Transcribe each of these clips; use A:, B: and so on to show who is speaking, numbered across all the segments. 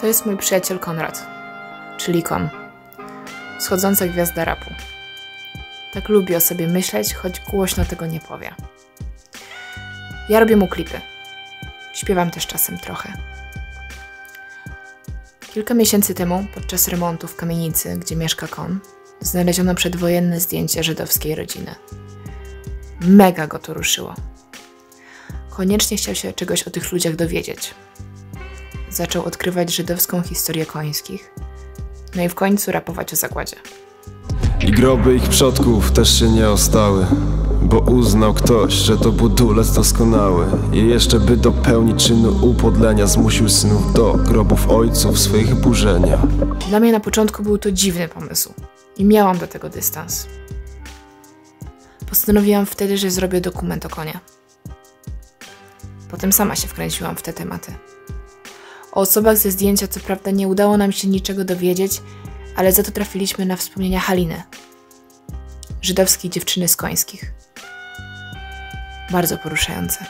A: To jest mój przyjaciel Konrad, czyli Kon, wschodząca gwiazda rapu. Tak lubi o sobie myśleć, choć głośno tego nie powie. Ja robię mu klipy. Śpiewam też czasem trochę. Kilka miesięcy temu, podczas remontu w kamienicy, gdzie mieszka Kon, znaleziono przedwojenne zdjęcie żydowskiej rodziny. Mega go to ruszyło. Koniecznie chciał się czegoś o tych ludziach dowiedzieć. Zaczął odkrywać żydowską historię Końskich, no i w końcu rapować o zagładzie.
B: I groby ich przodków też się nie ostały, bo uznał ktoś, że to budulec doskonały. I jeszcze by dopełnić czynu upodlenia, zmusił synów do grobów ojców swych burzenia.
A: Dla mnie na początku był to dziwny pomysł i miałam do tego dystans. Postanowiłam wtedy, że zrobię dokument o Konie. Potem sama się wkręciłam w te tematy. O osobach ze zdjęcia co prawda nie udało nam się niczego dowiedzieć, ale za to trafiliśmy na wspomnienia Haliny, żydowskiej dziewczyny z Końskich. Bardzo poruszające.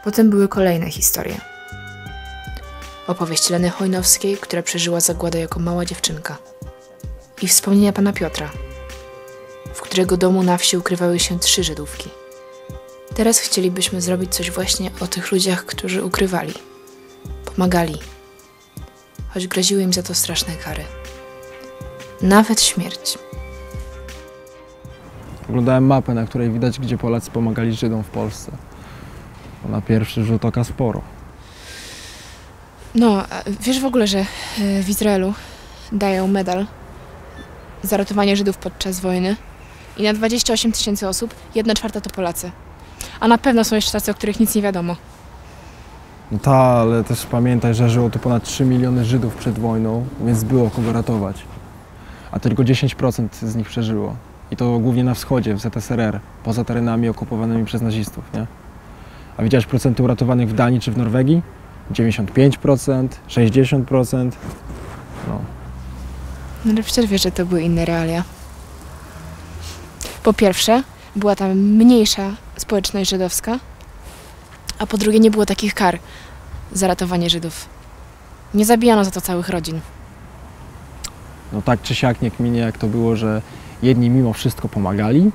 A: Potem były kolejne historie. Opowieść Leny Chojnowskiej, która przeżyła zagładę jako mała dziewczynka. I wspomnienia pana Piotra, w którego domu na wsi ukrywały się 3 Żydówki. Teraz chcielibyśmy zrobić coś właśnie o tych ludziach, którzy ukrywali, pomagali, choć groziły im za to straszne kary. Nawet śmierć.
C: Oglądałem mapę, na której widać, gdzie Polacy pomagali Żydom w Polsce. Na pierwszy rzut oka sporo.
A: No, wiesz w ogóle, że w Izraelu dają medal za ratowanie Żydów podczas wojny i na 28 000 osób 1/4 to Polacy. A na pewno są jeszcze tacy, o których nic nie wiadomo.
C: No ta, ale też pamiętaj, że żyło tu ponad 3 miliony Żydów przed wojną, więc było kogo ratować. A tylko 10% z nich przeżyło. I to głównie na wschodzie, w ZSRR, poza terenami okupowanymi przez nazistów, nie? A widziałeś procenty uratowanych w Danii czy w Norwegii? 95%, 60%. No.
A: No ale przecież wiesz, że to były inne realia. Po pierwsze, była tam mniejsza społeczność żydowska, a po drugie nie było takich kar za ratowanie Żydów. Nie zabijano za to całych rodzin.
C: No tak czy siak nie kminie, jak to było, że jedni mimo wszystko pomagali,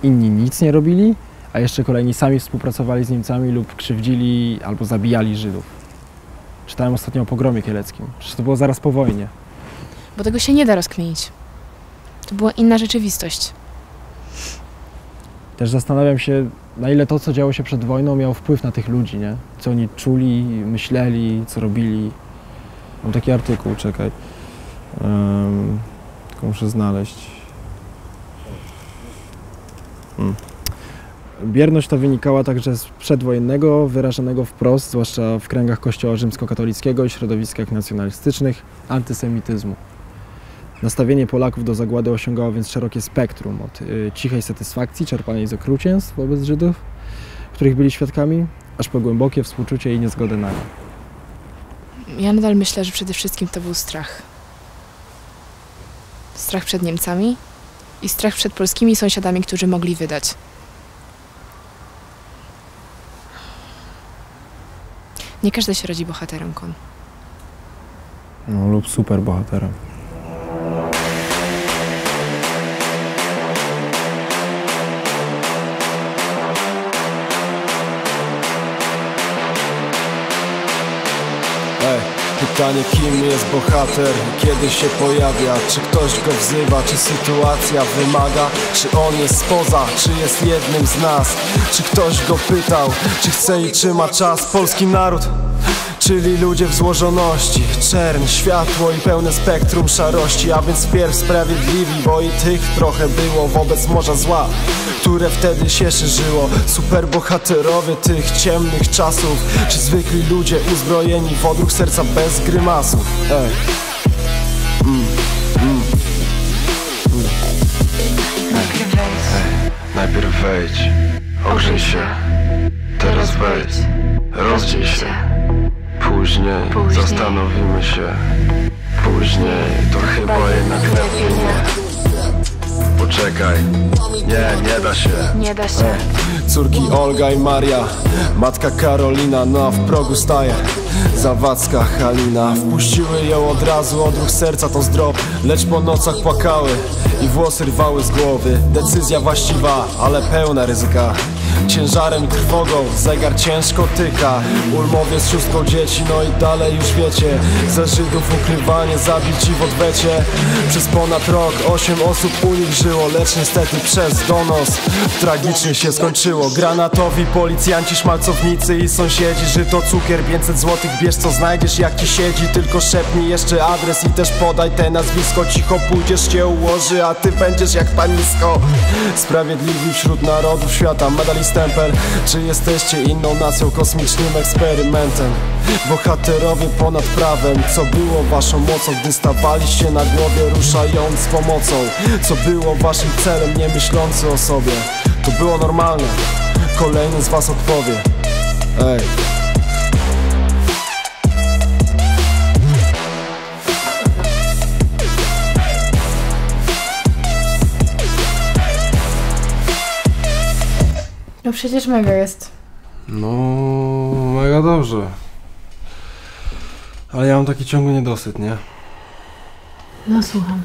C: inni nic nie robili, a jeszcze kolejni sami współpracowali z Niemcami lub krzywdzili albo zabijali Żydów. Czytałem ostatnio o pogromie kieleckim. Przecież to było zaraz po wojnie.
A: Bo tego się nie da rozkminić. To była inna rzeczywistość.
C: Też zastanawiam się, na ile to, co działo się przed wojną, miało wpływ na tych ludzi, nie? Co oni czuli, myśleli, co robili. Mam taki artykuł, czekaj. Tylko muszę znaleźć. Bierność ta wynikała także z przedwojennego, wyrażanego wprost, zwłaszcza w kręgach kościoła rzymskokatolickiego i środowiskach nacjonalistycznych, antysemityzmu. Nastawienie Polaków do zagłady osiągało więc szerokie spektrum, od cichej satysfakcji czerpanej z okrucieństw wobec Żydów, których byli świadkami, aż po głębokie współczucie i niezgodę na nie.
A: Ja nadal myślę, że przede wszystkim to był strach. Strach przed Niemcami i strach przed polskimi sąsiadami, którzy mogli wydać. Nie każdy się rodzi bohaterem, Kon.
C: No, lub super bohaterem.
B: Pytanie, kim jest bohater, kiedy się pojawia, czy ktoś go wzywa, czy sytuacja wymaga, czy on jest spoza, czy jest jednym z nas, czy ktoś go pytał, czy chce i czy ma czas. Polski naród, czyli ludzie w złożoności, czerń, światło i pełne spektrum szarości, a więc wpierw sprawiedliwi, bo i tych trochę było wobec morza zła, które wtedy się szerzyło. Superbohaterowie tych ciemnych czasów, czy zwykli ludzie uzbrojeni w odruch serca bez grymasów. Najpierw wejdź, ogrzej się, teraz wejdź, rozdziel się. Później zastanowimy się, później to chyba jednak lepiej nie. poczekaj. Nie da się.
A: Nie da się.
B: Córki Olga i Maria, matka Karolina, no a w progu staje Zawadzka Halina. Wpuściły ją od razu, odruch serca to zdrop, lecz po nocach płakały i włosy rwały z głowy. Decyzja właściwa, ale pełna ryzyka. Ciężarem i trwogą zegar ciężko tyka. Ulmowie z 6 dzieci, no i dalej już wiecie. Za Żydów ukrywanie, zabici w odwecie. Przez ponad rok 8 osób u nich żyło, lecz niestety przez donos tragicznie się skończyło. Granatowi policjanci, szmalcownicy i sąsiedzi. Żyto, cukier, 500 złotych, bierz co znajdziesz, jak ci siedzi. Tylko szepnij jeszcze adres i też podaj te nazwisko. Cicho pójdziesz, cię ułoży, a ty będziesz jak panisko. Sprawiedliwi wśród narodów świata, medal i stempel. Czy jesteście inną nacją, kosmicznym eksperymentem? Bohaterowie ponad prawem. Co było waszą mocą, gdy stawaliście na głowie, ruszając z pomocą? Co było waszym celem, nie myślący o sobie? To było normalne, kolejny z was odpowie. Ej.
A: No przecież mega jest.
C: No, mega dobrze. Ale ja mam taki ciągły niedosyt, nie?
A: No słucham.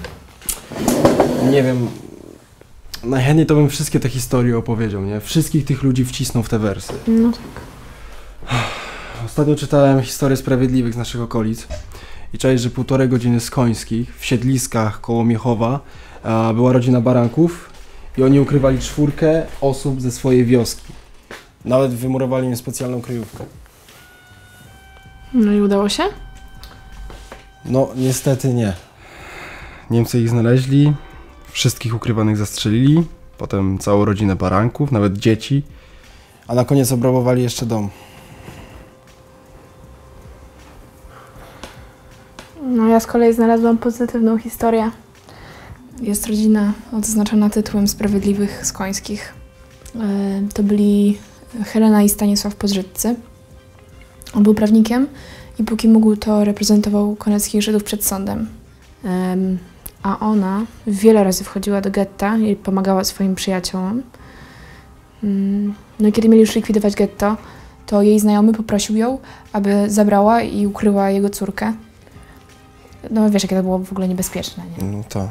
C: Nie wiem. Najchętniej to bym wszystkie te historie opowiedział, nie? Wszystkich tych ludzi wcisnął w te wersy.
A: No tak.
C: Ostatnio czytałem historię Sprawiedliwych z naszych okolic i czaisz, że 1,5 godziny z Końskich w siedliskach koło Miechowa była rodzina baranków i oni ukrywali 4 osób ze swojej wioski. Nawet wymurowali im specjalną kryjówkę.
A: No i udało się?
C: No, niestety nie. Niemcy ich znaleźli, wszystkich ukrywanych zastrzelili, potem całą rodzinę baranków, nawet dzieci, a na koniec obrabowali jeszcze dom.
A: No ja z kolei znalazłam pozytywną historię. Jest rodzina odznaczona tytułem Sprawiedliwych z Końskich. To byli Helena i Stanisław Podżytcy. On był prawnikiem i póki mógł, to reprezentował koneckich Żydów przed sądem. A ona wiele razy wchodziła do getta i pomagała swoim przyjaciołom. No i kiedy mieli już likwidować getto, to jej znajomy poprosił ją, aby zabrała i ukryła jego córkę. No wiesz, jakie to było w ogóle niebezpieczne, nie?
C: No tak.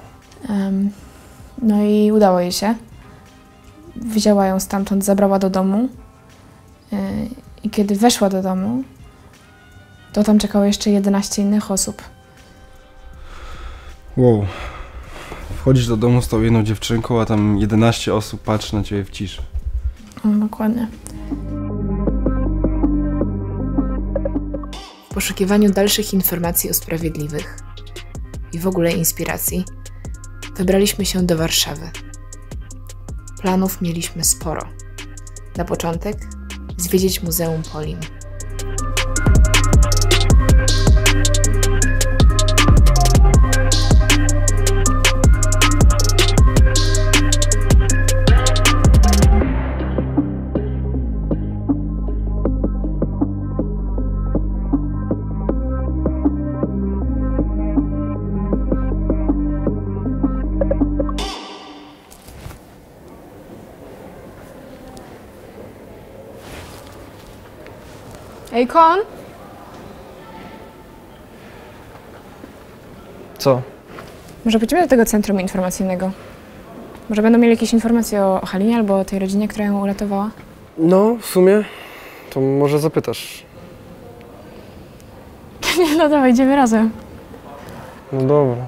A: No i udało jej się. Wzięła ją stamtąd, zabrała do domu. I kiedy weszła do domu, to tam czekało jeszcze 11 innych osób.
C: Wow. Wchodzisz do domu z tą jedną dziewczynką, a tam 11 osób patrzy na ciebie w ciszy.
A: No, dokładnie. W poszukiwaniu dalszych informacji o Sprawiedliwych i w ogóle inspiracji wybraliśmy się do Warszawy. Planów mieliśmy sporo. Na początek zwiedzić Muzeum Polin. Ej, Kon!
C: Co?
A: Może pójdziemy do tego centrum informacyjnego? Może będą mieli jakieś informacje o Halinie albo o tej rodzinie, która ją uratowała?
C: No, w sumie to może zapytasz.
A: No dawaj, idziemy razem.
C: No dobra.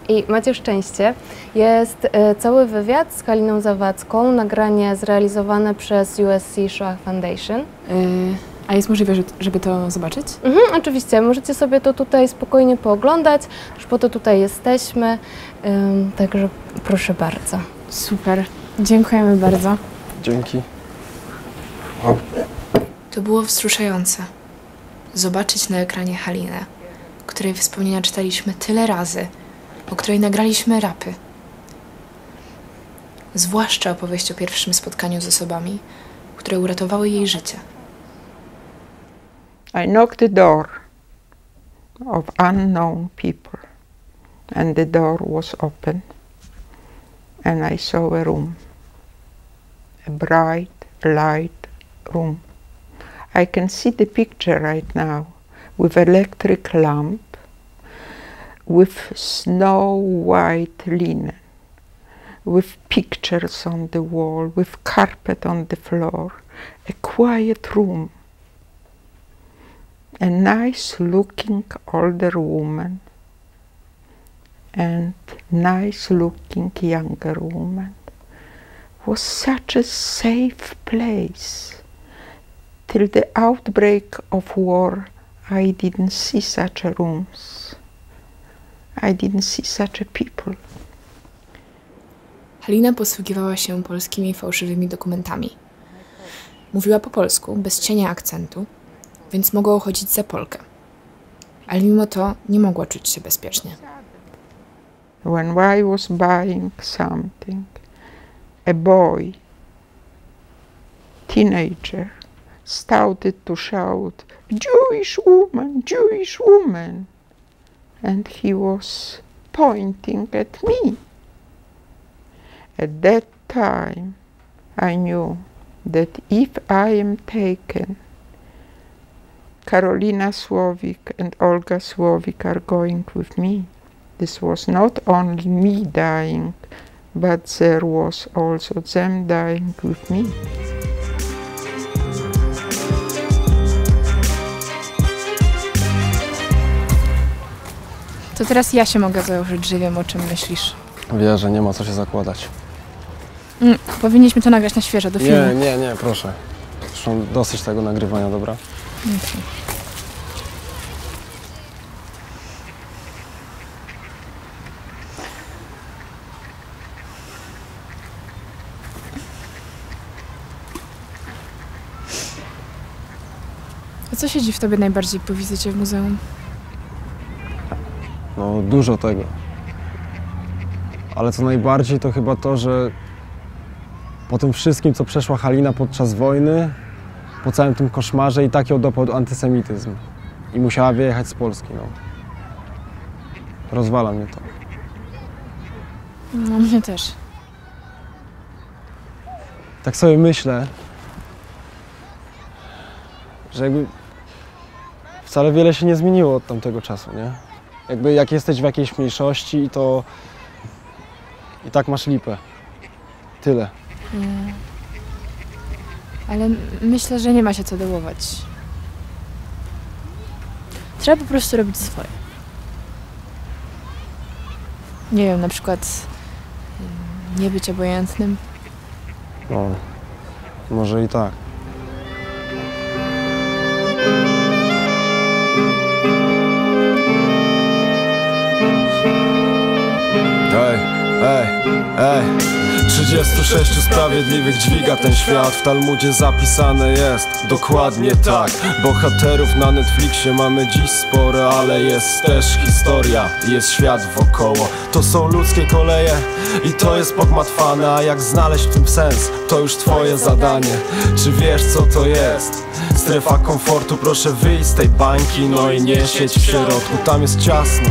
D: I macie szczęście, jest cały wywiad z Haliną Zawadzką, nagranie zrealizowane przez USC Shoah Foundation.
A: A jest możliwe, żeby to zobaczyć?
D: Oczywiście, możecie sobie to tutaj spokojnie pooglądać, już po to tutaj jesteśmy, także proszę bardzo.
A: Super, dziękujemy bardzo.
C: Dzięki.
A: To było wzruszające. Zobaczyć na ekranie Halinę, której wspomnienia czytaliśmy tyle razy, o której nagraliśmy rapy. zwłaszcza opowieść o pierwszym spotkaniu z osobami, które uratowały jej życie.
E: I knocked the door of unknown people, and the door was open, and I saw a room, a bright light room. I can see the picture right now, with electric lamp, with snow white linen, with pictures on the wall, with carpet on the floor, a quiet room. A nice-looking older woman and nice-looking younger woman. Was such a safe place. Till the outbreak of war, I didn't see such a rooms. I didn't see such a people.
A: Halina posługiwała się polskimi fałszywymi dokumentami. Mówiła po polsku, bez cienia akcentu, więc mogła uchodzić za Polkę. Ale mimo to nie mogła czuć się bezpiecznie.
E: When I was buying something, a boy, teenager, started to shout, "Jewish woman, Jewish woman!" And he was pointing at me. At that time, I knew that if I am taken, Karolina Słowik and Olga Słowik are going with me. This was not only me dying, but there was also them dying with me.
A: To teraz ja się mogę założyć, że wiem, o czym myślisz.
C: Wie, że nie ma co się zakładać.
A: Powinniśmy to nagrać na świeżo, do filmu.
C: Nie, proszę. Zresztą dosyć tego nagrywania, dobra?
A: Okay. A co siedzi w tobie najbardziej po wizycie w muzeum?
C: No, dużo tego. Ale co najbardziej to chyba to, że po tym wszystkim, co przeszła Halina podczas wojny, po całym tym koszmarze i tak ją dopadł antysemityzm. I musiała wyjechać z Polski, no. Rozwala mnie to.
A: No, mnie też.
C: Tak sobie myślę, że jakby wcale wiele się nie zmieniło od tamtego czasu, nie? Jakby jak jesteś w jakiejś mniejszości, to i tak masz lipę. Tyle.
A: Ale myślę, że nie ma się co dołować. Trzeba po prostu robić swoje. Nie wiem, na przykład nie być obojętnym.
C: No, może i tak. Ej, 36 sprawiedliwych dźwiga ten świat. W Talmudzie zapisane jest dokładnie tak. Bohaterów na Netflixie mamy dziś sporo, ale jest też historia, jest świat wokoło. To są ludzkie koleje i to jest pogmatwane. A jak znaleźć w tym sens, to już twoje zadanie. Czy wiesz, co to jest? Strefa komfortu, proszę wyjść z tej bańki. No i nie siedź w środku, tam jest ciasno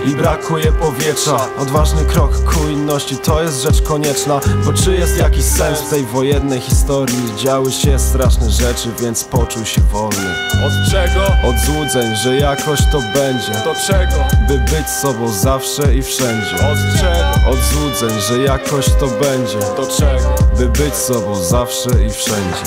C: i brakuje powietrza. Odważny krok ku inności to jest rzecz konieczna. Bo czy jest jakiś sens w tej wojennej historii? Działy się straszne rzeczy, więc poczuj się wolny.
B: Od czego?
C: Od złudzeń, że jakoś to będzie.
B: Do czego?
C: By być sobą zawsze i wszędzie.
B: Od czego?
C: Od złudzeń, że jakoś to będzie.
B: Do czego?
C: By być sobą zawsze i wszędzie.